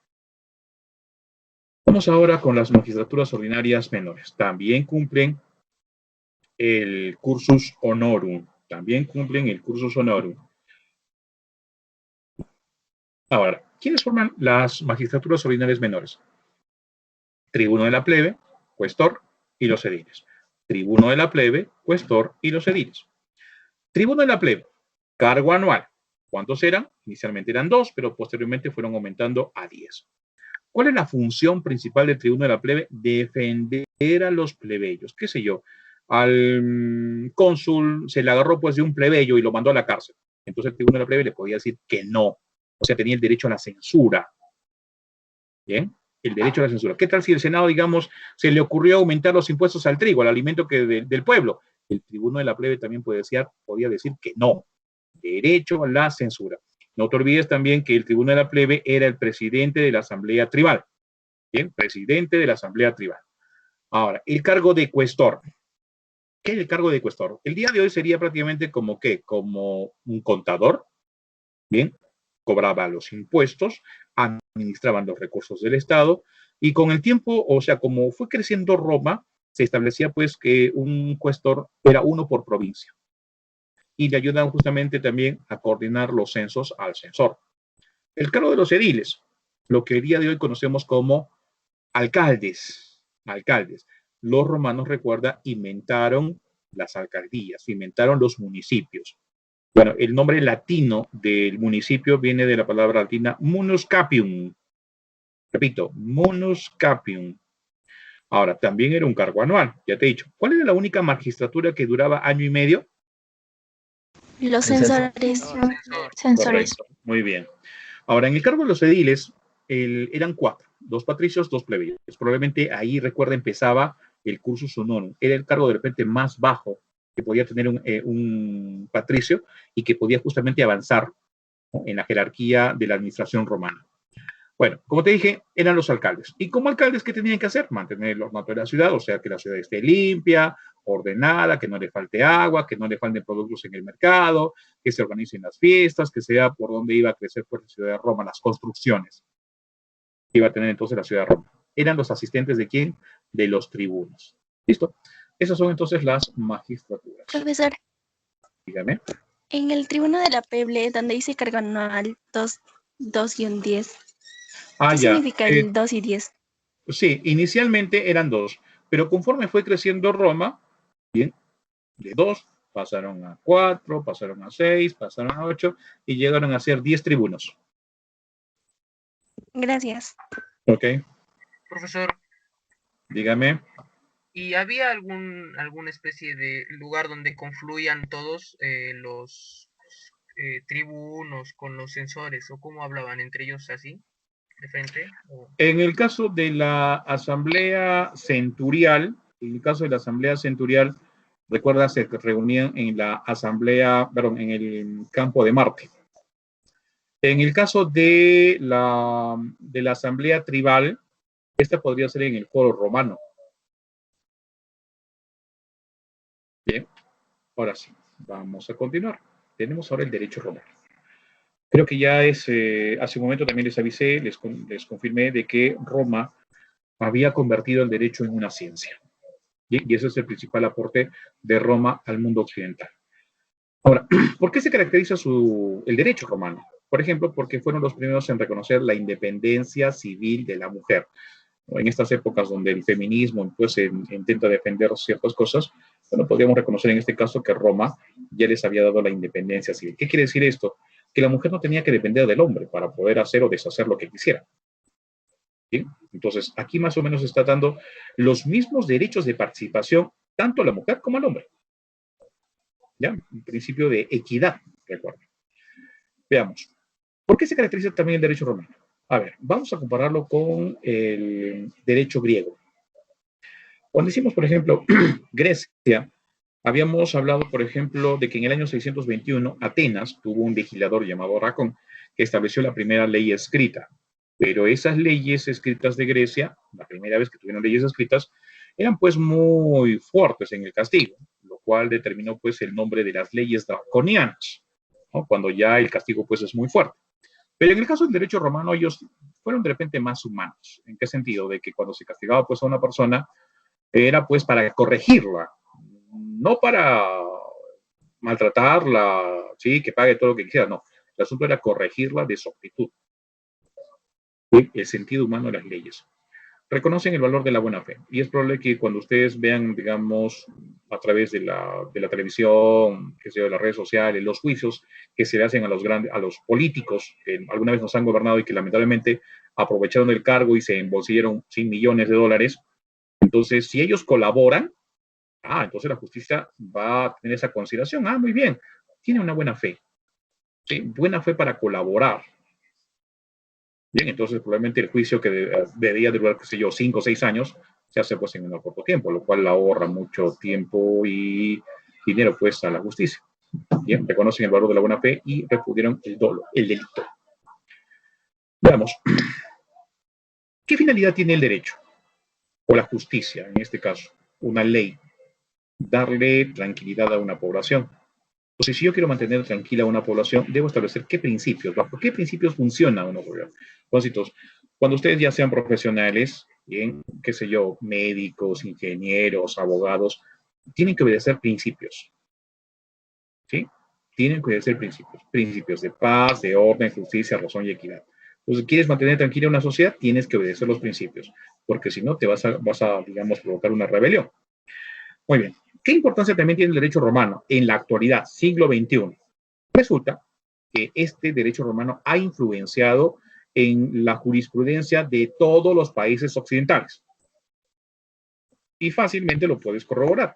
S1: Vamos ahora con las magistraturas ordinarias menores. También cumplen el cursus honorum. También cumplen el cursus honorum. Ahora, ¿quiénes forman las magistraturas ordinarias menores? Tribuno de la plebe, cuestor y los ediles. Tribuno de la plebe, cuestor y los ediles. Tribuno de la plebe, cargo anual. ¿Cuántos eran? Inicialmente eran 2, pero posteriormente fueron aumentando a 10. ¿Cuál es la función principal del tribuno de la plebe? Defender a los plebeyos. ¿Qué sé yo? Al cónsul se le agarró pues de un plebeyo y lo mandó a la cárcel. Entonces el tribuno de la plebe le podía decir que no. O sea, tenía el derecho a la censura. ¿Bien? El derecho a la censura. ¿Qué tal si el Senado, digamos, se le ocurrió aumentar los impuestos al trigo, al alimento del pueblo? El tribuno de la plebe también podía decir que no. Derecho a la censura. No te olvides también que el tribuno de la plebe era el presidente de la asamblea tribal. Bien, presidente de la asamblea tribal. Ahora, el cargo de cuestor. ¿Qué es el cargo de cuestor? El día de hoy sería prácticamente como ¿qué? Como un contador. Bien, cobraba los impuestos, administraban los recursos del Estado y con el tiempo, o sea, como fue creciendo Roma, se establecía pues que un cuestor era uno por provincia y le ayudan justamente también a coordinar los censos al censor. El cargo de los ediles, lo que el día de hoy conocemos como alcaldes. Los romanos, recuerda, inventaron las alcaldías, inventaron los municipios. Bueno, el nombre latino del municipio viene de la palabra latina munus capium. Repito, munus capium. Ahora, también era un cargo anual, ya te he dicho. ¿Cuál era la única magistratura que duraba año y medio?
S2: Los censores. Censores.
S1: Correcto, muy bien. Ahora, en el cargo de los ediles eran 4, 2 patricios, 2 plebeyos. Probablemente ahí, recuerda, empezaba el cursus honorum. Era el cargo de repente más bajo que podía tener un patricio y que podía justamente avanzar, ¿no?, en la jerarquía de la administración romana. Bueno, como te dije, eran los alcaldes. ¿Y como alcaldes qué tenían que hacer? Mantener el ornato de la ciudad, o sea, que la ciudad esté limpia, ordenada, que no le falte agua, que no le falten productos en el mercado, que se organicen las fiestas, que sea por donde iba a crecer pues, la ciudad de Roma, las construcciones que iba a tener entonces la ciudad de Roma. Eran los asistentes de quién? De los tribunos. ¿Listo? Esas son entonces las magistraturas.
S2: Profesor,
S1: Dígame.
S2: en el tribuno de la Peble, donde dice carga anual 2-10, ¿qué
S1: Ya.
S2: significa el 2 y 10?
S1: Sí, inicialmente eran 2, pero conforme fue creciendo Roma, bien, de 2 pasaron a 4, pasaron a 6, pasaron a 8 y llegaron a ser 10 tribunos.
S2: Gracias.
S1: ¿Ok?
S4: Profesor,
S1: Dígame.
S4: ¿y había alguna especie de lugar donde confluían todos los tribunos con los censores? ¿O cómo hablaban entre ellos así, de frente?
S1: En el caso de la asamblea centurial, recuerda, se reunían en la asamblea, perdón, en el campo de Marte. En el caso de la asamblea tribal, esta podría ser en el foro romano. Bien, ahora sí, vamos a continuar. Tenemos ahora el derecho romano. Creo que ya hace un momento también les avisé, les confirmé de que Roma había convertido el derecho en una ciencia. Y ese es el principal aporte de Roma al mundo occidental. Ahora, ¿por qué se caracteriza el derecho romano? Por ejemplo, porque fueron los primeros en reconocer la independencia civil de la mujer. En estas épocas donde el feminismo pues, intenta defender ciertas cosas, bueno, podríamos reconocer en este caso que Roma ya les había dado la independencia civil. ¿Qué quiere decir esto? Que la mujer no tenía que depender del hombre para poder hacer o deshacer lo que quisiera. ¿Sí? Entonces, aquí más o menos está dando los mismos derechos de participación tanto a la mujer como al hombre. ¿Ya? Un principio de equidad, recuerda. Veamos. ¿Por qué se caracteriza también el derecho romano? A ver, vamos a compararlo con el derecho griego. Cuando decimos, por ejemplo, Grecia, habíamos hablado, por ejemplo, de que en el año 621 Atenas tuvo un legislador llamado Racón que estableció la primera ley escrita. Pero esas leyes escritas de Grecia, la primera vez que tuvieron leyes escritas, eran pues muy fuertes en el castigo, lo cual determinó pues el nombre de las leyes draconianas, ¿no? Cuando ya el castigo pues es muy fuerte. Pero en el caso del derecho romano ellos fueron de repente más humanos. ¿En qué sentido? De que cuando se castigaba pues a una persona era pues para corregirla, no para maltratarla, sí, que pague todo lo que quisiera, no. El asunto era corregirla de su actitud. El sentido humano de las leyes. Reconocen el valor de la buena fe. Y es probable que cuando ustedes vean, digamos, a través de la televisión, que sea de las redes sociales, los juicios que se le hacen a los políticos que alguna vez nos han gobernado y que lamentablemente aprovecharon el cargo y se embolsillaron 100 millones de dólares. Entonces, si ellos colaboran, entonces la justicia va a tener esa consideración. Muy bien, tiene una buena fe. ¿Sí? Buena fe para colaborar. Bien, entonces probablemente el juicio que debería durar, qué sé yo, 5 o 6 años, se hace pues en un corto tiempo, lo cual ahorra mucho tiempo y dinero pues a la justicia. Bien, reconocen el valor de la buena fe y repudieron el delito. Veamos, ¿qué finalidad tiene el derecho? O la justicia, en este caso, una ley. Darle tranquilidad a una población. Entonces, si yo quiero mantener tranquila a una población, debo establecer qué principios, bajo qué principios funciona una población. Entonces, cuando ustedes ya sean profesionales, bien, qué sé yo, médicos, ingenieros, abogados, tienen que obedecer principios. ¿Sí? Tienen que obedecer principios. Principios de paz, de orden, justicia, razón y equidad. Entonces, ¿quieres mantener tranquila una sociedad? Tienes que obedecer los principios, porque si no, te vas a, digamos, provocar una rebelión. Muy bien. ¿Qué importancia también tiene el derecho romano en la actualidad, siglo XXI? Resulta que este derecho romano ha influenciado en la jurisprudencia de todos los países occidentales. Y fácilmente lo puedes corroborar.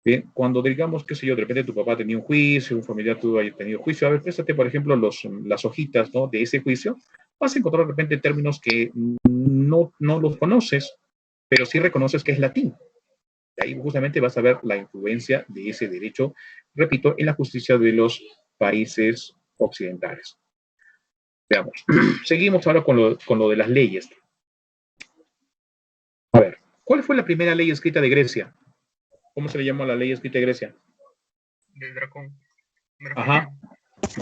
S1: Bien, cuando digamos, qué sé yo, de repente tu papá tenía un juicio, un familiar tuvo haya tenido juicio, a ver, préstate, por ejemplo, las hojitas, ¿no?, de ese juicio, vas a encontrar de repente términos que no los conoces, pero sí reconoces que es latín. Ahí justamente vas a ver la influencia de ese derecho, repito, en la justicia de los países occidentales. Veamos. Seguimos ahora con lo de las leyes. A ver, ¿cuál fue la primera ley escrita de Grecia? ¿Cómo se le llama la ley escrita de Grecia?
S4: Del dracón.
S1: Ajá,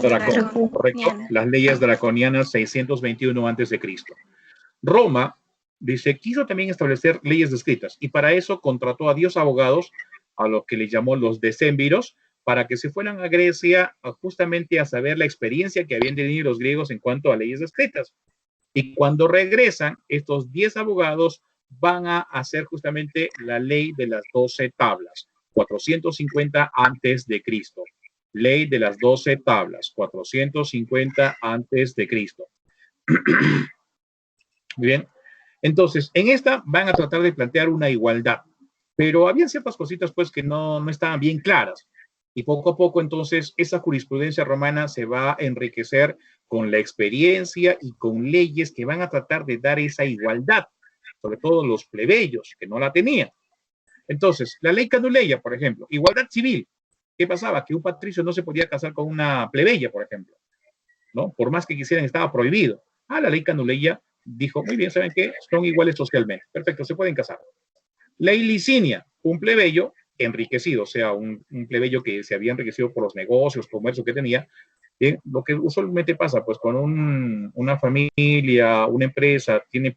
S1: dracón, correcto. Las leyes draconianas 621 a.C. Roma, dice, quiso también establecer leyes escritas y para eso contrató a 10 abogados, a los que le llamó los decémviros, para que se fueran a Grecia justamente a saber la experiencia que habían tenido los griegos en cuanto a leyes escritas. Y cuando regresan, estos 10 abogados van a hacer justamente la ley de las 12 tablas, 450 antes de Cristo. Ley de las 12 tablas, 450 antes de Cristo. Muy bien. Entonces, en esta van a tratar de plantear una igualdad, pero había ciertas cositas pues que no estaban bien claras. Y poco a poco, entonces, esa jurisprudencia romana se va a enriquecer con la experiencia y con leyes que van a tratar de dar esa igualdad, sobre todo los plebeyos, que no la tenían. Entonces, la ley Canuleia, por ejemplo, igualdad civil. ¿Qué pasaba? Que un patricio no se podía casar con una plebeya, por ejemplo, ¿no? Por más que quisieran, estaba prohibido. La ley Canuleia dijo, muy bien, ¿saben qué? Son iguales socialmente. Perfecto, se pueden casar. Ley Licinia, un plebeyo enriquecido, o sea, un plebeyo que se había enriquecido por los negocios, comercio que tenía. Lo que usualmente pasa, pues cuando una familia, una empresa tiene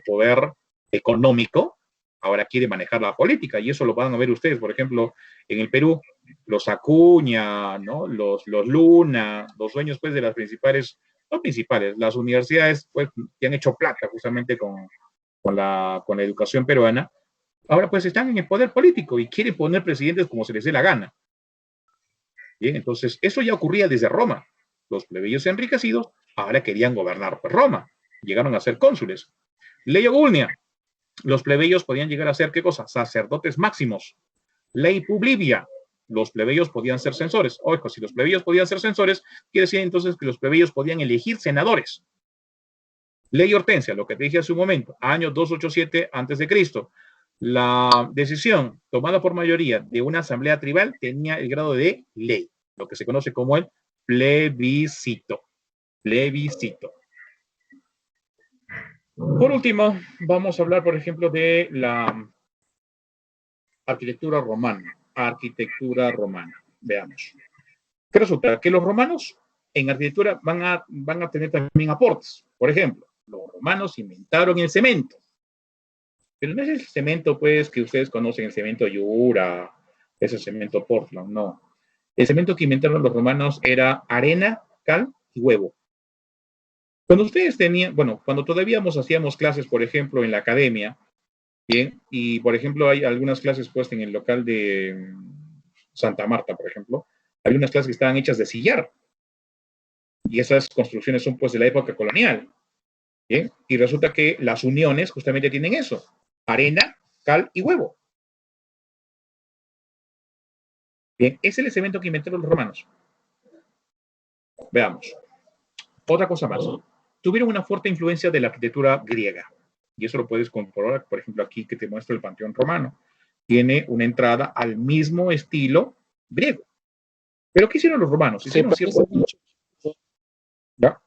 S1: poder económico, ahora quiere manejar la política, y eso lo van a ver ustedes, por ejemplo, en el Perú, los Acuña, ¿no? Los Luna, los dueños pues de las principales, no principales, las universidades pues que han hecho plata justamente con la educación peruana, ahora pues están en el poder político y quieren poner presidentes como se les dé la gana. Bien, entonces eso ya ocurría desde Roma. Los plebeyos enriquecidos ahora querían gobernar pues, Roma. Llegaron a ser cónsules. Ley Ogulnia. Los plebeyos podían llegar a ser, ¿qué cosa? Sacerdotes máximos. Ley Publivia. Los plebeyos podían ser censores. Ojo, si los plebeyos podían ser censores, quiere decir entonces que los plebeyos podían elegir senadores. Ley Hortensia, lo que te dije hace un momento, año 287 a.C. La decisión tomada por mayoría de una asamblea tribal tenía el grado de ley, lo que se conoce como el plebiscito. Plebiscito. Por último, vamos a hablar, por ejemplo, de la arquitectura romana. Arquitectura romana. Veamos. ¿Qué resulta? Que los romanos en arquitectura van a tener también aportes. Por ejemplo, los romanos inventaron el cemento. Pero no es el cemento, pues, que ustedes conocen, el cemento Yura, ese cemento Portland, no. El cemento que inventaron los romanos era arena, cal y huevo. Cuando ustedes tenían, bueno, cuando todavía hacíamos clases, por ejemplo, en la academia, bien, y por ejemplo hay algunas clases pues en el local de Santa Marta, por ejemplo, hay unas clases que estaban hechas de sillar. Y esas construcciones son pues de la época colonial. Bien, y resulta que las uniones justamente tienen eso, arena, cal y huevo. Bien, es el cemento que inventaron los romanos. Veamos. Otra cosa más. Tuvieron una fuerte influencia de la arquitectura griega. Y eso lo puedes comprobar, por ejemplo, aquí que te muestro el Panteón Romano. Tiene una entrada al mismo estilo griego. ¿Pero qué hicieron los romanos? Hicieron ciertos cambios. ¿Ya?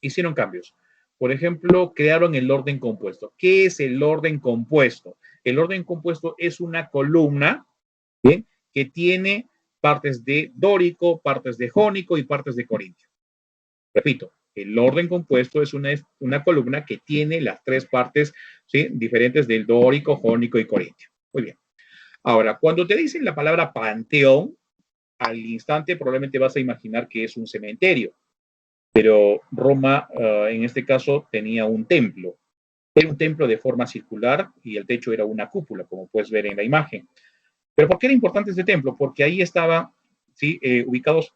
S1: Hicieron cambios. Por ejemplo, crearon el orden compuesto. ¿Qué es el orden compuesto? El orden compuesto es una columna, ¿bien?, que tiene partes de dórico, partes de jónico y partes de corintio. Repito, el orden compuesto es una columna que tiene las tres partes, ¿sí?, diferentes del dórico, jónico y corintio. Muy bien. Ahora, cuando te dicen la palabra panteón, al instante probablemente vas a imaginar que es un cementerio. Pero Roma, en este caso, tenía un templo. Era un templo de forma circular y el techo era una cúpula, como puedes ver en la imagen. ¿Pero por qué era importante este templo? Porque ahí estaba, ¿sí?, ubicados,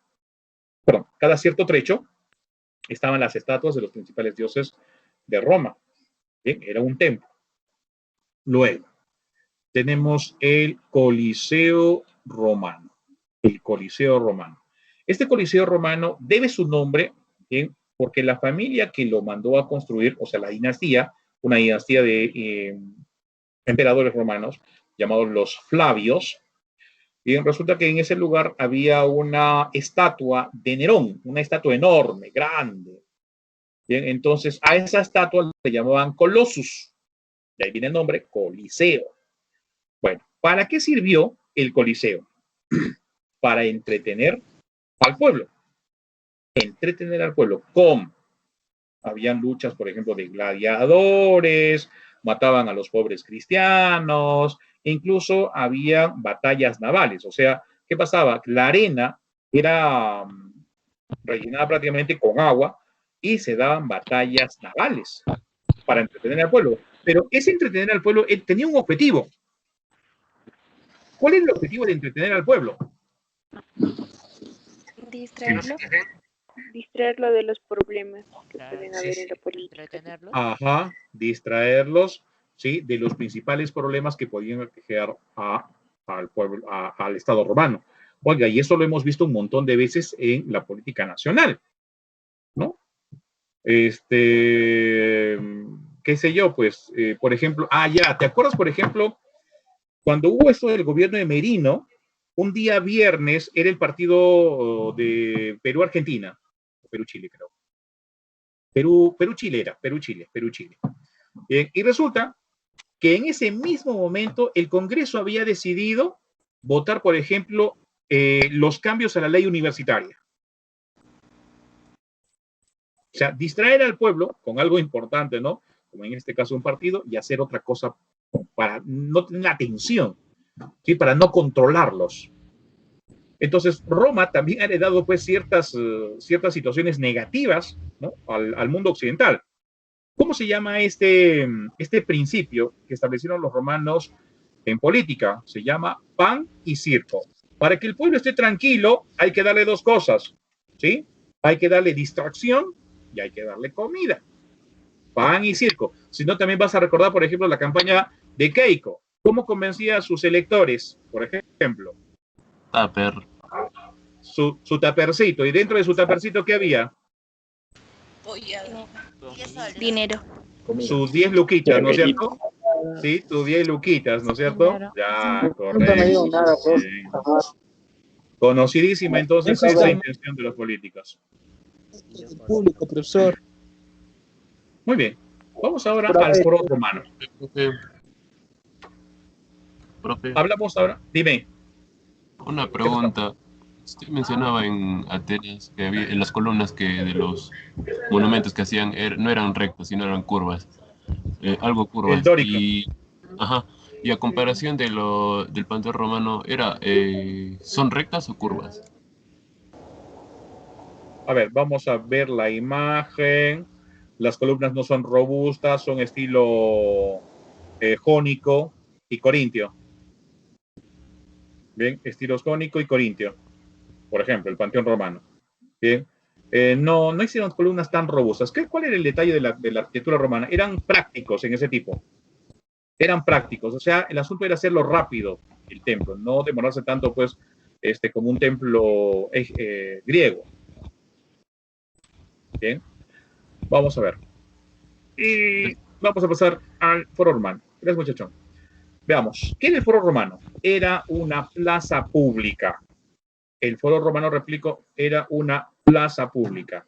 S1: perdón, cada cierto trecho estaban las estatuas de los principales dioses de Roma. Bien, era un templo. Luego, tenemos el Coliseo Romano. El Coliseo Romano. Este Coliseo Romano debe su nombre, bien, porque la familia que lo mandó a construir, o sea, la dinastía, una dinastía de emperadores romanos, llamados los Flavios, bien, resulta que en ese lugar había una estatua de Nerón, una estatua enorme, grande, Bien, entonces a esa estatua le llamaban Colossus. De ahí viene el nombre Coliseo. Bueno, ¿para qué sirvió el Coliseo? Para entretener al pueblo. Entretener al pueblo. ¿Cómo? Habían luchas, por ejemplo, de gladiadores, mataban a los pobres cristianos, e incluso había batallas navales. O sea, ¿qué pasaba? La arena era rellenada prácticamente con agua y se daban batallas navales para entretener al pueblo. Pero ese entretener al pueblo tenía un objetivo. ¿Cuál es el objetivo de entretener al pueblo?
S2: Distraerlo.
S6: Distraerlo de los problemas que
S3: Claro,
S6: pueden
S4: sí,
S6: haber
S4: sí.
S6: en la política.
S3: Entretenerlos.
S1: Ajá, distraerlos, ¿sí? De los principales problemas que podían aquejar al pueblo, al Estado romano. Oiga, y eso lo hemos visto un montón de veces en la política nacional, ¿no? Qué sé yo, pues, por ejemplo, ya, ¿te acuerdas, por ejemplo, cuando hubo esto del gobierno de Merino, un día viernes era el partido de Perú-Argentina, Perú-Chile, creo. Perú-Chile era, Perú-Chile. Bien, y resulta que en ese mismo momento el Congreso había decidido votar, por ejemplo, los cambios a la ley universitaria. O sea, distraer al pueblo con algo importante, ¿no? Como en este caso un partido, y hacer otra cosa para no tener atención, ¿sí? Para no controlarlos. Entonces, Roma también ha heredado pues ciertas situaciones negativas, ¿no? al mundo occidental. ¿Cómo se llama este principio que establecieron los romanos en política? Se llama pan y circo. Para que el pueblo esté tranquilo, hay que darle dos cosas, ¿sí? Hay que darle distracción y hay que darle comida. Pan y circo. Si no, también vas a recordar, por ejemplo, la campaña de Keiko. ¿Cómo convencía a sus electores? Por ejemplo,
S7: Tupper.
S1: su tapercito. ¿Y dentro de su tapercito qué había?
S2: Dinero.
S1: Sus 10 luquitas, ¿no es cierto? Sí, tus 10 luquitas, ¿no es cierto? Ya, correcto. Bien. Conocidísima entonces esa intención de los políticos.
S8: El público, profesor.
S1: Muy bien. Vamos ahora al foro romano.
S7: Profe,
S1: Hablamos ahora. Dime.
S7: una pregunta. Usted mencionaba en Atenas que había en las columnas que de los monumentos que hacían no eran rectas, sino eran curvas. Algo curvas.
S1: El dórico.
S7: Y a comparación del Panteón Romano, ¿son rectas o curvas?
S1: A ver, vamos a ver la imagen. Las columnas no son robustas, son estilo jónico y corintio. Bien, estilos jónico y corintio. Por ejemplo, el Panteón Romano. Bien. No hicieron columnas tan robustas. ¿Cuál era el detalle de la arquitectura romana? Eran prácticos en ese tipo. Eran prácticos. O sea, el asunto era hacerlo rápido, el templo. No demorarse tanto, pues, como un templo griego. Bien. Vamos a ver. Y vamos a pasar al foro romano. Gracias, muchachón. Veamos. ¿Qué era el foro romano? Era una plaza pública. El foro romano, replico, era una plaza pública.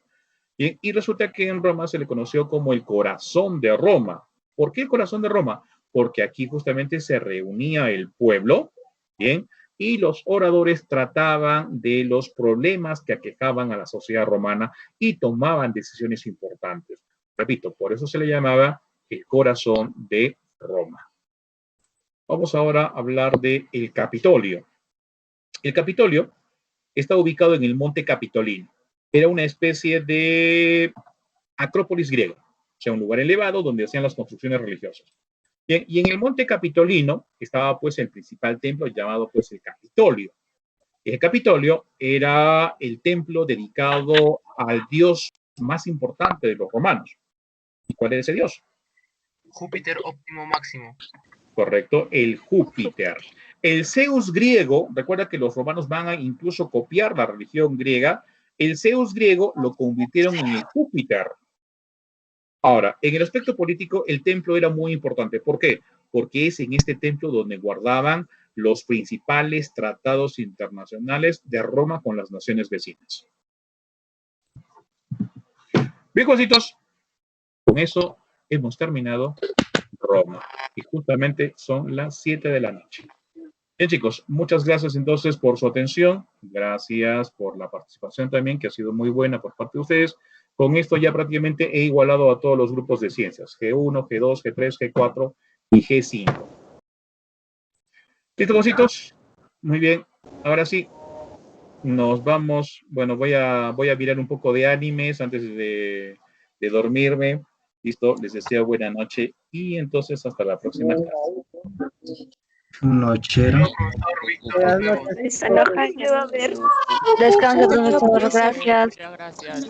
S1: Bien, y resulta que en Roma se le conoció como el corazón de Roma. ¿Por qué el corazón de Roma? Porque aquí justamente se reunía el pueblo, bien, y los oradores trataban de los problemas que aquejaban a la sociedad romana y tomaban decisiones importantes. Repito, por eso se le llamaba el corazón de Roma. Vamos ahora a hablar del Capitolio. El Capitolio está ubicado en el Monte Capitolino. Era una especie de acrópolis griego, o sea, un lugar elevado donde hacían las construcciones religiosas. Bien, y en el Monte Capitolino estaba pues el principal templo llamado pues el Capitolio. El Capitolio era el templo dedicado al dios más importante de los romanos. ¿Y cuál era ese dios?
S4: Júpiter óptimo máximo.
S1: Correcto, el Júpiter. El Zeus griego, recuerda que los romanos van a incluso copiar la religión griega, el Zeus griego lo convirtieron en el Júpiter. Ahora, en el aspecto político, el templo era muy importante. ¿Por qué? Porque es en este templo donde guardaban los principales tratados internacionales de Roma con las naciones vecinas. Bien, cositos, Con eso hemos terminado Roma. Y justamente son las 7 de la noche. Bien, chicos, muchas gracias entonces por su atención. Gracias por la participación también, que ha sido muy buena por parte de ustedes. Con esto ya prácticamente he igualado a todos los grupos de ciencias, G1, G2, G3, G4 y G5. ¿Listo, cositos? Muy bien. Ahora sí, nos vamos. Bueno, voy a mirar un poco de animes antes de dormirme. Listo, les deseo buena noche y entonces hasta la próxima clase.
S9: Nochero.
S6: Esa noche va a haber.
S2: Descansa, profesor. Gracias.
S3: Muchas gracias.